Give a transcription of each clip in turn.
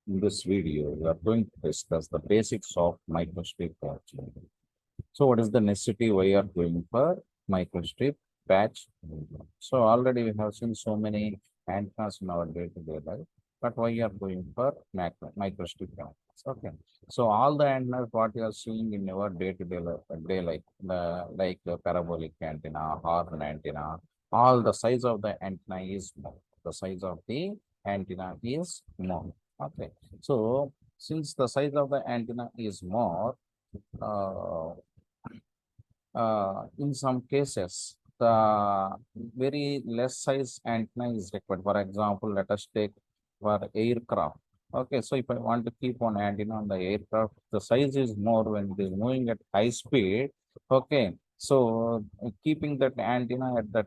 In this video, we are going to discuss the basics of microstrip patching. So, what is the necessity why you are going for microstrip patch? So, already we have seen so many antennas in our day-to-day life, but why you are going for microstrip antennas? Okay. So, all the antennas what you are seeing in your day-to-day day like the parabolic antenna, horn antenna, all the size of the antenna is more. The size of the antenna is more. Okay. So, since the size of the antenna is more, uh, in some cases, the very less size antenna is required. For example, let us take for aircraft. Okay, so if I want to keep one antenna on the aircraft, the size is more when it is moving at high speed. Okay, so keeping that antenna at that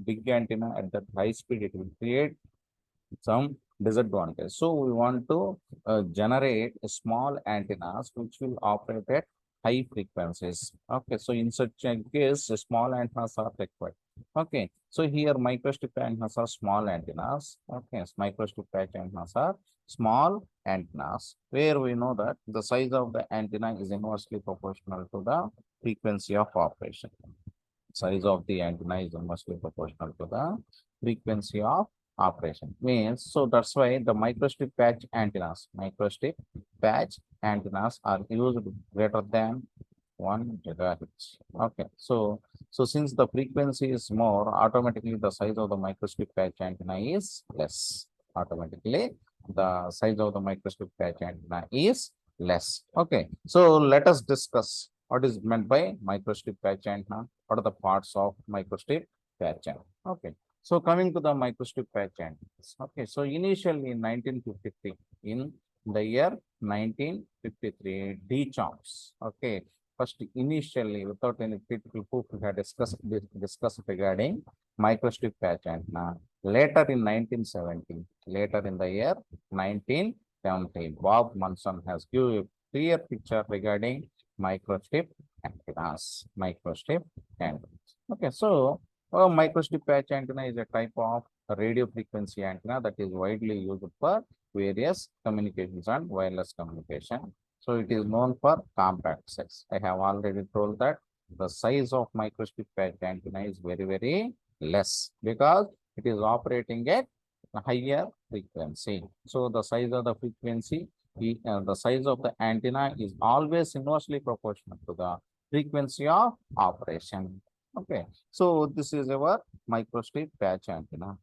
big antenna at that high speed, it will create some disadvantage. So we want to generate small antennas which will operate at high frequencies. Okay, so in such a case, small antennas are required. Okay, so here microstrip antennas are small antennas. Okay, microstrip patch antennas are small antennas where we know that the size of the antenna is inversely proportional to the frequency of operation. Size of the antenna is inversely proportional to the frequency of operation. Means, so that's why the microstrip patch antennas are used greater than 1 gigahertz. Okay, so since the frequency is more, automatically the size of the microstrip patch antenna is less. Automatically, the size of the microstrip patch antenna is less. Okay, so let us discuss what is meant by microstrip patch antenna. What are the parts of microstrip patch antenna? Okay, so coming to the microstrip patch antennas. Okay, so initially in 1953, in the year 1953, D Chomps. Okay, first initially without any critical proof, we had discussed regarding microstrip patch antenna. Later in 1970, later in the year 1970, Bob Munson has given a clear picture regarding microstrip antennas. Microstrip antennas. Okay, so microstrip patch antenna is a type of radio frequency antenna that is widely used for various communications and wireless communication. So it is known for compact size. I have already told that the size of microstrip patch antenna is very, very less because it is operating at a higher frequency. So the size of the frequency, the size of the antenna is always inversely proportional to the frequency of operation. Okay, so this is our microstrip patch antenna.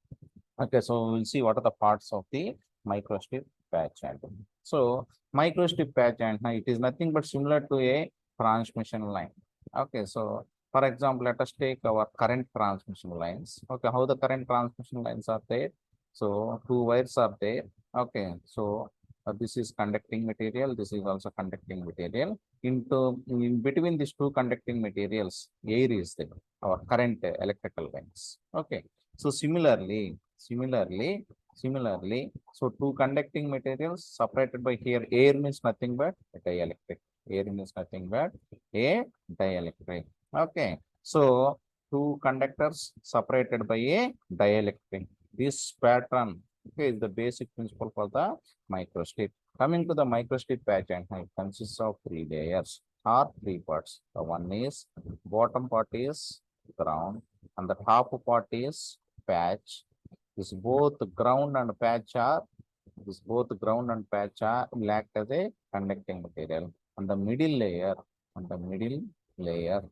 Okay, so we'll see what are the parts of the microstrip patch antenna. So microstrip patch antenna, it is nothing but similar to a transmission line. Okay, so for example, let us take our current transmission lines. Okay, how the current transmission lines are there? So two wires are there. Okay, so this is conducting material. This is also conducting material. In between these two conducting materials, air is there. Our current electrical lines. Okay, so similarly, so two conducting materials separated by here, air means nothing but a dielectric. Air means nothing but a dielectric. Okay, so two conductors separated by a dielectric. This pattern, okay, is the basic principle for the microstrip. Coming to the microstrip patch antenna, it consists of three layers or three parts. The one is bottom part is ground, and the top part is patch. This both ground and patch are will act as a conducting material. And the middle layer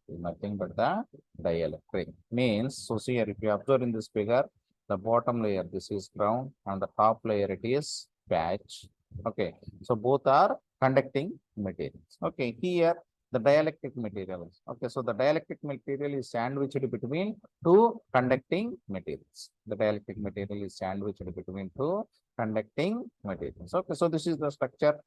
is nothing but the dielectric. Means, so see here, if you observe in this figure, the bottom layer, this is ground, and the top layer, it is patch. Okay, so both are conducting materials. Okay, here the dielectric materials. Okay, so the dielectric material is sandwiched between two conducting materials. The dielectric material is sandwiched between two conducting materials. Okay, so this is the structure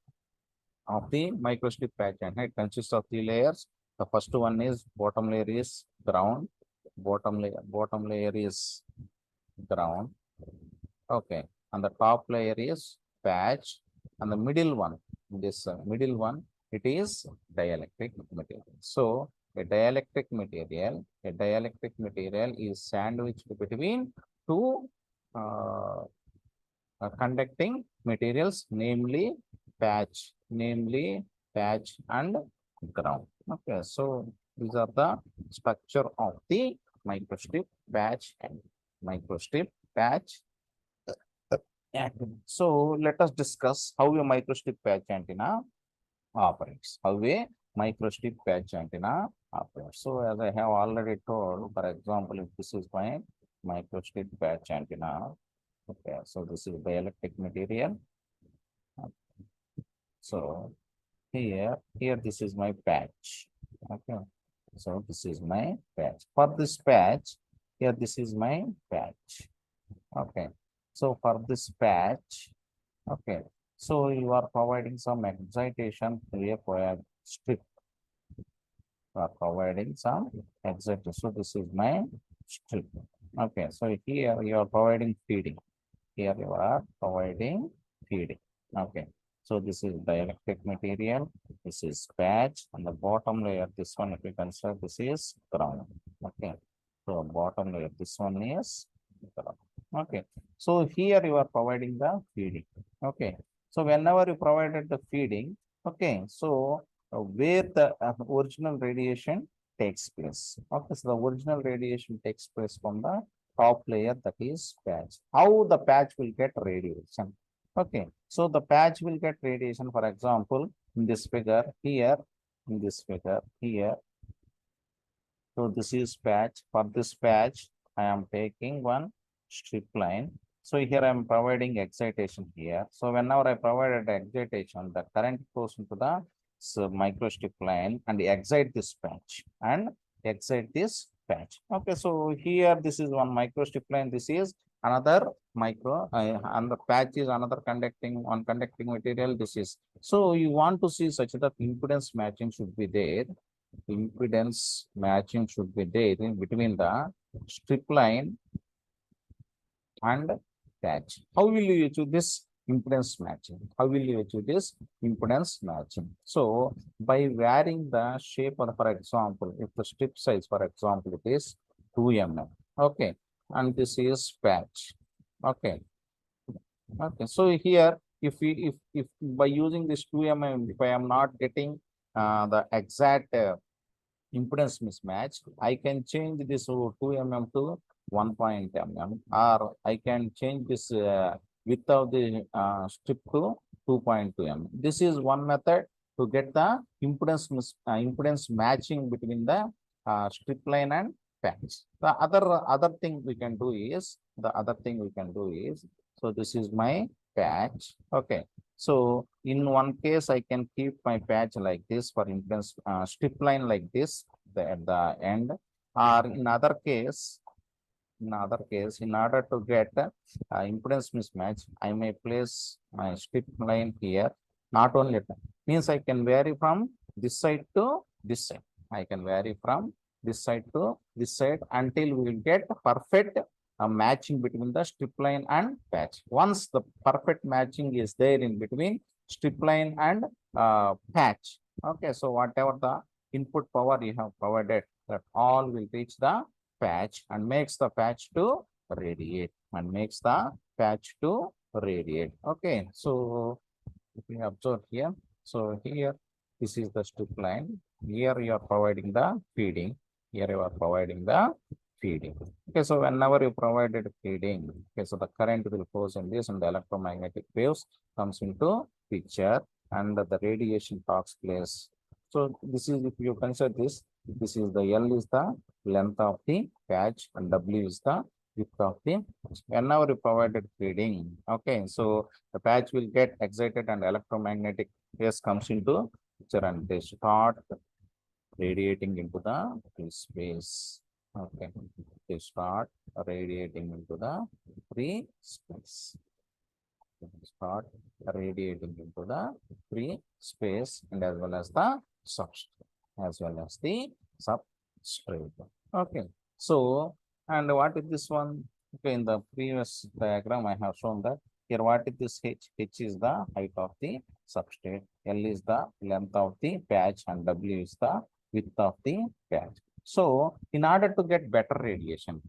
of the microstrip patch antenna. It consists of three layers. The first one is bottom layer is ground. Bottom layer is ground. Okay, and the top layer is patch, and the middle one, this middle one, it is dielectric material. So a dielectric material is sandwiched between two uh, conducting materials, namely patch and ground. Okay, so these are the structure of the microstrip patch and microstrip patch. So let us discuss how a microstrip patch antenna operates. How a microstrip patch antenna operates. So as I have already told, for example, if this is my microstrip patch antenna, okay, so this is dielectric material. So here this is my patch. Okay, so this is my patch. For this patch, here this is my patch. Okay, so for this patch, okay, so you are providing some excitation to a strip. You are providing some excitation. So this is my strip. Okay, so here you are providing feeding. Here you are providing feeding. Okay. So this is dielectric material. This is patch. On the bottom layer, this one, if you consider, this is ground. Okay. So bottom layer, this one is ground. Okay. So here you are providing the feeding. Okay. So whenever you provided the feeding, okay. So where the original radiation takes place. Okay. So the original radiation takes place from the top layer, that is patch. How the patch will get radiation? Okay, so the patch will get radiation, for example, in this figure here, in this figure here. So this is patch. For this patch, I am taking one strip line. So here I am providing excitation here. So whenever I provided excitation, the current goes into the microstrip line and excite this patch and excite this patch. Okay, so here this is one microstrip line. This is another and the patch is another conducting material. This is, so you want to see such that impedance matching should be there. Impedance matching should be there in between the strip line and patch. How will you achieve this impedance matching? How will you achieve this impedance matching? So by varying the shape of, for example, if the strip size, for example, it is 2 mm, okay, and this is patch, okay, okay. So here, if by using this 2 mm, if I am not getting the exact impedance mismatch, I can change this 2 mm to 1 mm, or I can change this width of the strip to 2.2 mm. This is one method to get the impedance matching between the strip line and patch. The other thing we can do is, so this is my patch. Okay, so in one case, I can keep my patch like this for impedance strip line like this at the end, or in order to get impedance mismatch, I may place my strip line here. Not only that, means I can vary from this side to this side. I can vary from this side to this side until we will get perfect matching between the strip line and patch. Once the perfect matching is there in between strip line and patch, okay, so whatever the input power you have provided, that all will reach the patch and makes the patch to radiate Okay, so if we observe here, so here this is the strip line. Here you are providing the feeding. Here you are providing the feeding. Okay, so whenever you provided feeding, okay, so the current will flows in this and the electromagnetic waves comes into picture and the radiation takes place. So this is, if you consider this is the L is the length of the patch and W is the width of the patch. Whenever you provided feeding, okay, so the patch will get excited and electromagnetic waves comes into picture and they start radiating into the free space. Okay, they start radiating into the free space. Start radiating into the free space and as well as the substrate. Okay, so and what is this one? Okay, in the previous diagram I have shown that here what is this h? H is the height of the substrate, L is the length of the patch and W is the width of the patch. So in order to get better radiation,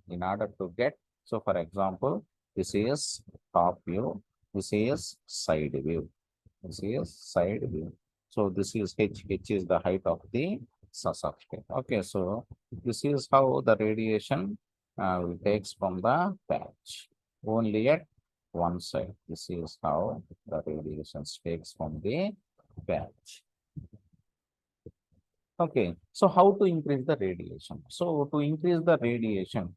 so for example, this is top view. This is side view. This is side view. So this is H. H is the height of the substrate. Okay, so this is how the radiation takes from the patch. Only at one side. This is how the radiation takes from the patch. Okay, so how to increase the radiation? So to increase the radiation,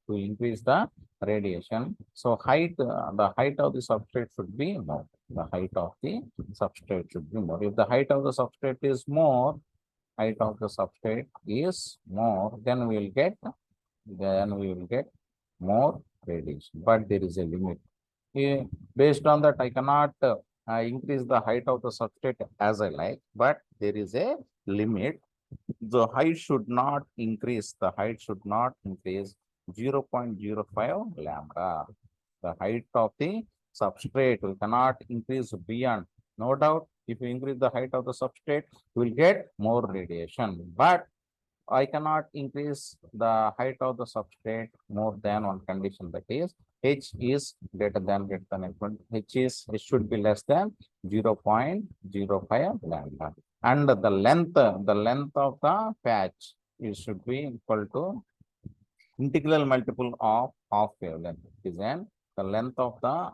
so the height of the substrate should be more. The height of the substrate should be more. If the height of the substrate is more, then we will get more radiation. But there is a limit. Based on that, I cannot increase the height of the substrate as I like, but there is a limit. The height should not increase. The height should not increase 0.05 lambda. The height of the substrate we cannot increase beyond. No doubt, if you increase the height of the substrate, you will get more radiation. But I cannot increase the height of the substrate more than one condition, that is H is greater than equal. H should be less than 0.05 lambda. And the length of the patch, it should be equal to integral multiple of half wavelength. Is then the length of the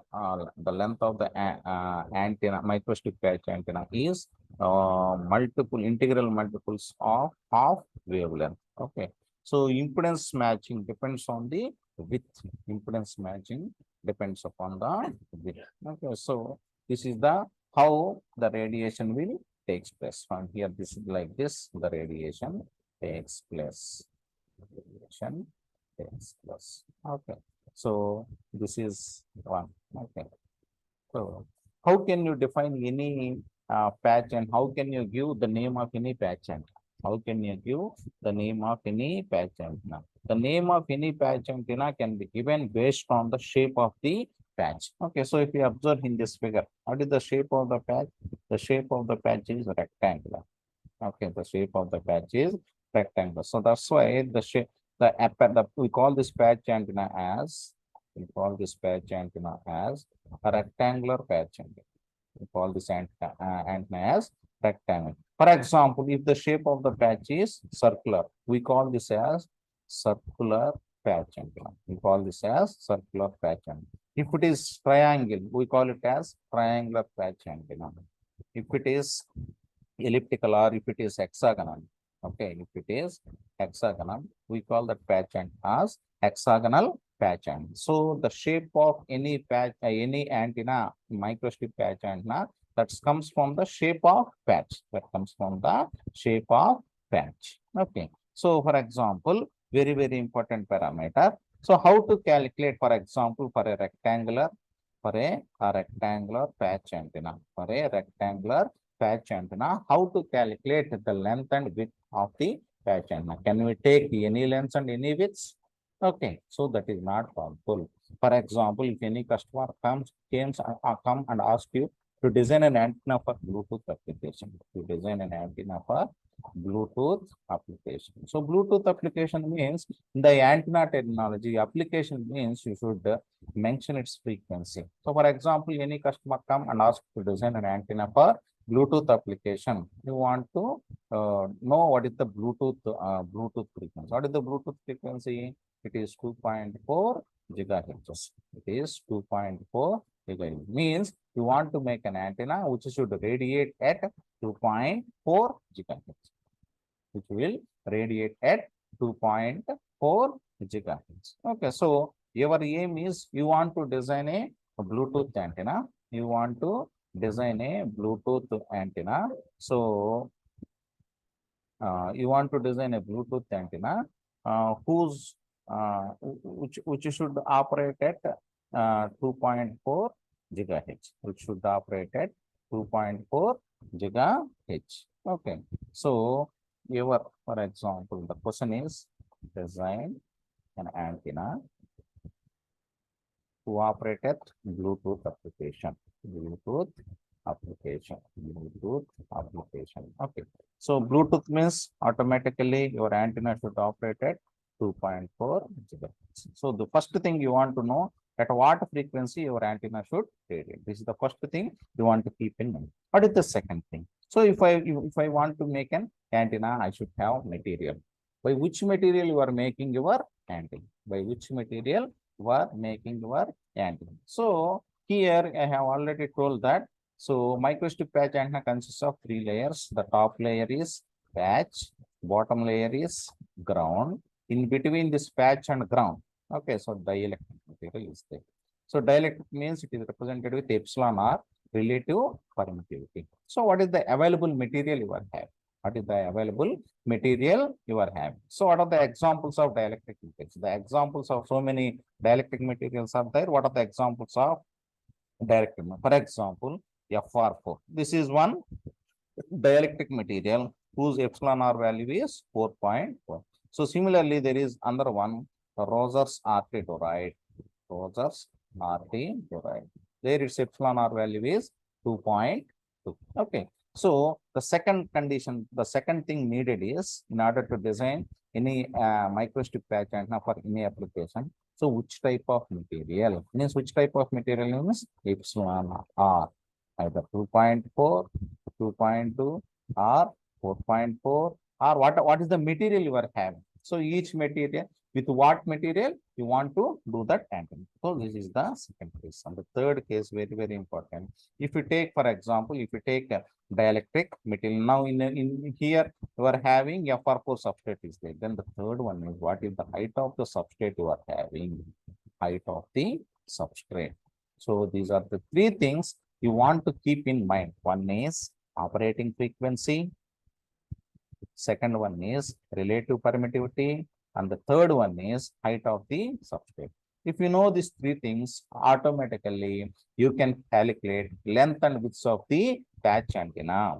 antenna, microstrip patch antenna is integral multiples of half wavelength. Okay, so impedance matching depends on the width. Impedance matching depends upon the width. Okay, so this is the how the radiation will takes place. From here, this is like this. The radiation takes place. Radiation takes place. Okay, so this is one. Okay, so how can you define any patch, and how can you give the name of any patch antenna? How can you give the name of any patch antenna? The name of any patch antenna can be given based on the shape of the patch. Okay, so if you observe in this figure, what is the shape of the patch? The shape of the patch is rectangular. Okay, the shape of the patch is rectangular. So that's why we call this patch antenna as a rectangular patch antenna. We call this antenna as rectangle. For example, if the shape of the patch is circular, we call this as circular patch antenna. We call this as circular patch antenna. If it is triangle, we call it as triangular patch antenna. If it is elliptical or if it is hexagonal, okay, if it is hexagonal, we call that patch antenna as hexagonal patch antenna. So the shape of any patch, any antenna, microstrip patch antenna, that comes from the shape of patch. That comes from the shape of patch. Okay. So for example, very important parameter. So how to calculate, for example, for a rectangular patch antenna, how to calculate the length and width of the patch antenna? Can we take any length and any width? Okay, so that is not possible. For example, if any customer come and ask you to design an antenna for Bluetooth application, So Bluetooth application means the antenna technology application means you should mention its frequency. So for example, any customer come and ask to design an antenna for Bluetooth application. You want to know what is the Bluetooth frequency. What is the Bluetooth frequency? It is 2.4 gigahertz. It is 2.4 gigahertz. Means you want to make an antenna which should radiate at 2.4 gigahertz. Which will radiate at 2.4 gigahertz. Okay, so your aim is you want to design a Bluetooth antenna. You want to design a Bluetooth antenna. So you want to design a Bluetooth antenna which should operate at 2.4 gigahertz. Which should operate at 2.4 gigahertz. Okay, so for example, the question is design an antenna to operate at Bluetooth application. Bluetooth application. Okay. So Bluetooth means automatically your antenna should operate at 2.4 gigahertz. So the first thing you want to know at what frequency your antenna should radiate. This is the first thing you want to keep in mind. What is the second thing? So if I want to make an antenna, I should have material. By which material you are making your antenna? By which material you are making your antenna? So here I have already told that. So microstrip patch antenna consists of three layers. The top layer is patch, bottom layer is ground. In between this patch and ground, okay, so dielectric material is there. So dielectric means it is represented with epsilon r relative permittivity. So what is the available material you are having? What is the available material you are having? So what are the examples of dielectric materials? The examples of so many dielectric materials are there. What are the examples of dielectric? For example, FR4. This is one dielectric material whose epsilon r value is 4.4. So similarly, there is another one, Roser's RT chloride. Roser's RT chloride. There its epsilon r value is 2.2. Okay. So the second condition, the second thing needed is in order to design any microstrip patch antenna for any application. So which type of material? Means which type of material means epsilon r, either 2.4, 2.2 or 4.4, or what is the material you are having. So each material, with what material you want to do that antenna. So this is the second case. And the third case, very, very important. If you take, for example, if you take a dielectric material, now in here you are having FR4 substrate is there. Then the third one is what is the height of the substrate you are having, height of the substrate. So these are the three things you want to keep in mind. One is operating frequency, second one is relative permittivity, and the third one is height of the substrate. If you know these three things, automatically you can calculate length and width of the patch antenna,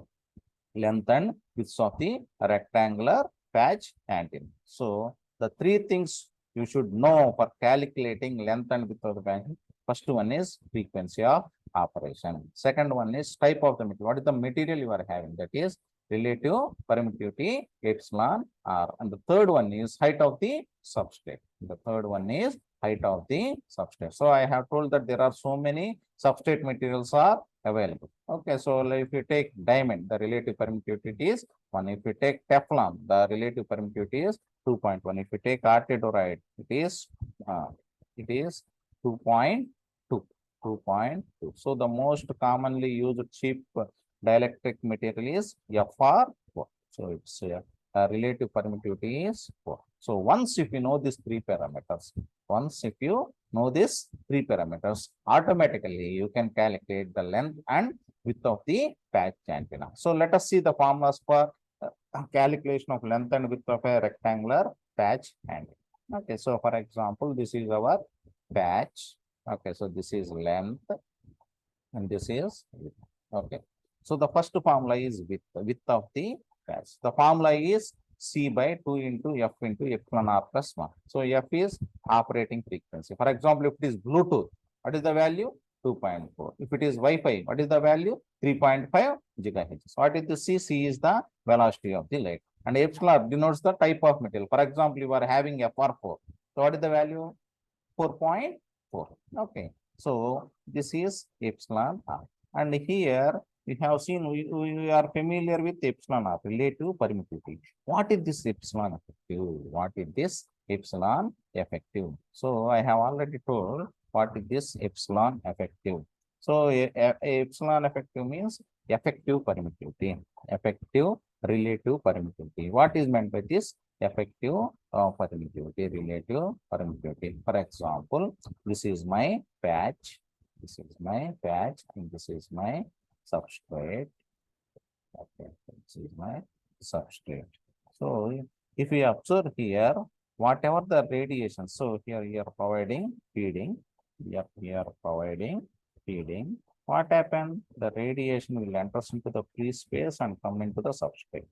length and width of the rectangular patch antenna. So the three things you should know for calculating length and width of the patch. First one is frequency of operation. Second one is type of the material. What is the material you are having? That is relative permittivity epsilon r. And the third one is height of the substrate. The third one is height of the substrate. So I have told that there are so many substrate materials are available. Okay, so if you take diamond, the relative permittivity is 1. If you take Teflon, the relative permittivity is 2.1. If you take artidoride, it is 2.2. 2.2. So the most commonly used cheap dielectric material is FR4. So its relative permittivity is 4. So once if you know these three parameters, automatically you can calculate the length and width of the patch antenna. So let us see the formulas for calculation of length and width of a rectangular patch antenna. Okay, so for example, this is our patch. Okay, so this is length and this is width. Okay, so the first formula is width of the patch. The formula is C by 2 into F into epsilon r plus 1. So F is operating frequency. For example, if it is Bluetooth, what is the value? 2.4. If it is Wi-Fi, what is the value? 3.5 gigahertz. So what is the C? C is the velocity of the light. And epsilon denotes the type of material. For example, you are having FR4. So what is the value? 4.4. Okay. So this is epsilon r. And here we have seen we are familiar with epsilon r, relative permittivity. What is this epsilon effective? What is this epsilon effective? So I have already told what is this epsilon effective. So epsilon effective means effective permittivity, effective relative permittivity. What is meant by this? Effective permittivity, relative permittivity. For example, this is my patch, this is my patch, and this is my substrate. Okay, this is my substrate. So if we observe here, whatever the radiation, so here you are providing feeding, we are providing feeding. What happened? The radiation will enter into the free space and come into the substrate.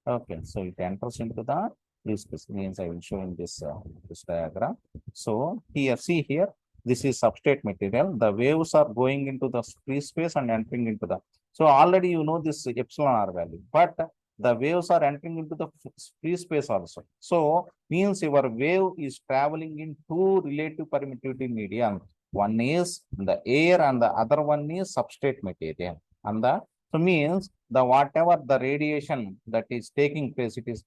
Okay, so it enters into the free space. Means I will show in this this diagram. So here, see here, this is substrate material. The waves are going into the free space and entering into the. So already you know this epsilon r value, but the waves are entering into the free space also. So means your wave is traveling in two relative permittivity medium. One is the air and the other one is substrate material. And the so means the whatever the radiation that is taking place, it is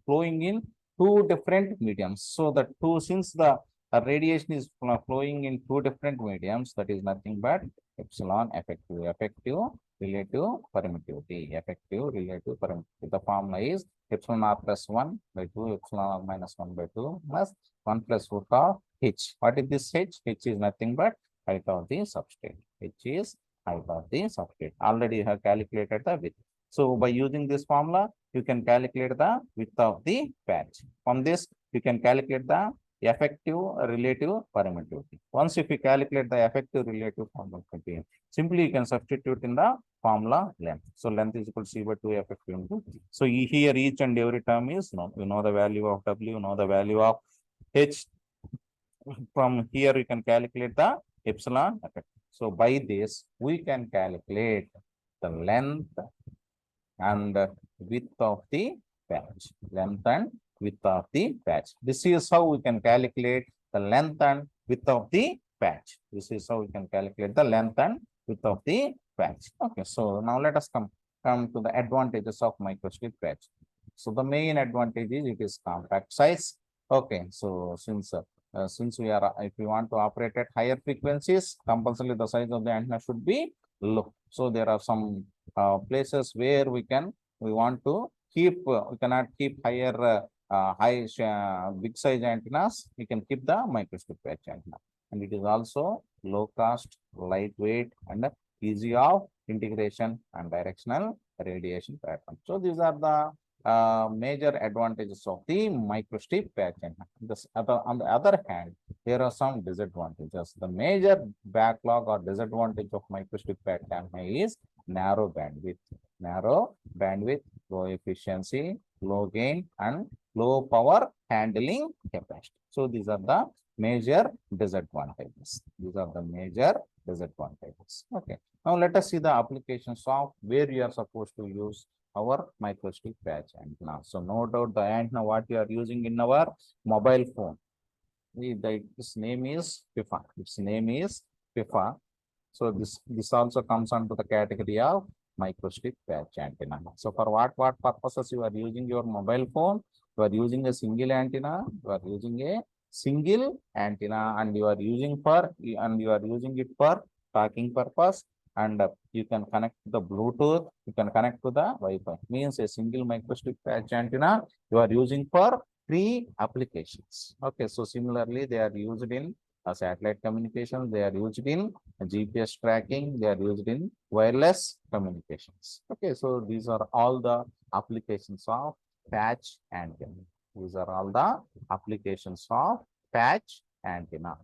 flowing in two different mediums. So the two since the radiation is flowing in two different mediums, that is nothing but epsilon effective relative permittivity, effective relative permittivity. The formula is epsilon r plus 1 by 2 epsilon r minus 1 by 2 plus 1 plus root of h. What is this h? H is nothing but height of the substrate. H is height of the substrate. Already you have calculated the width. So by using this formula, you can calculate the width of the patch. From this, you can calculate the effective relative permittivity. Once if you calculate the effective relative permittivity, simply you can substitute in the formula length. So length is equal to C by 2 effective into. So here each and every term is known. You know the value of W, you know the value of H. From here you can calculate the epsilon effect. So by this, we can calculate the length and width of the patch. Length and width of the patch. This is how we can calculate the length and width of the patch. This is how we can calculate the length and width of the patch. Okay, so now let us come to the advantages of microstrip patch. So the main advantage is it is compact size. Okay, so since we are if we want to operate at higher frequencies, compulsorily the size of the antenna should be low. So there are some places where we want to keep we cannot keep higher big size antennas. We can keep the microstrip patch antenna, and it is also low cost, lightweight, and easy of integration and directional radiation pattern. So these are the major advantages of the microstrip patch antenna. On the other hand, there are some disadvantages. The major backlog or disadvantage of microstrip patch antenna is narrow bandwidth, low efficiency, low gain, and low power handling capacity. So these are the major disadvantages. Okay. Now let us see the applications of where you are supposed to use our microstrip patch antenna. So no doubt the antenna what you are using in our mobile phone. Its name is FIFA. Its name is FIFA. So this also comes under the category of microstrip patch antenna. So for what purposes you are using your mobile phone? You are using a single antenna. You are using a single antenna, and you are using it for talking purpose. And you can connect to the Bluetooth. You can connect to the Wi-Fi. Means a single microstrip patch antenna you are using for 3 applications. Okay, so similarly they are used in satellite communication. They are used in GPS tracking. They are used in wireless communications. Okay, so these are all the applications of patch antenna. These are all the applications of patch antenna.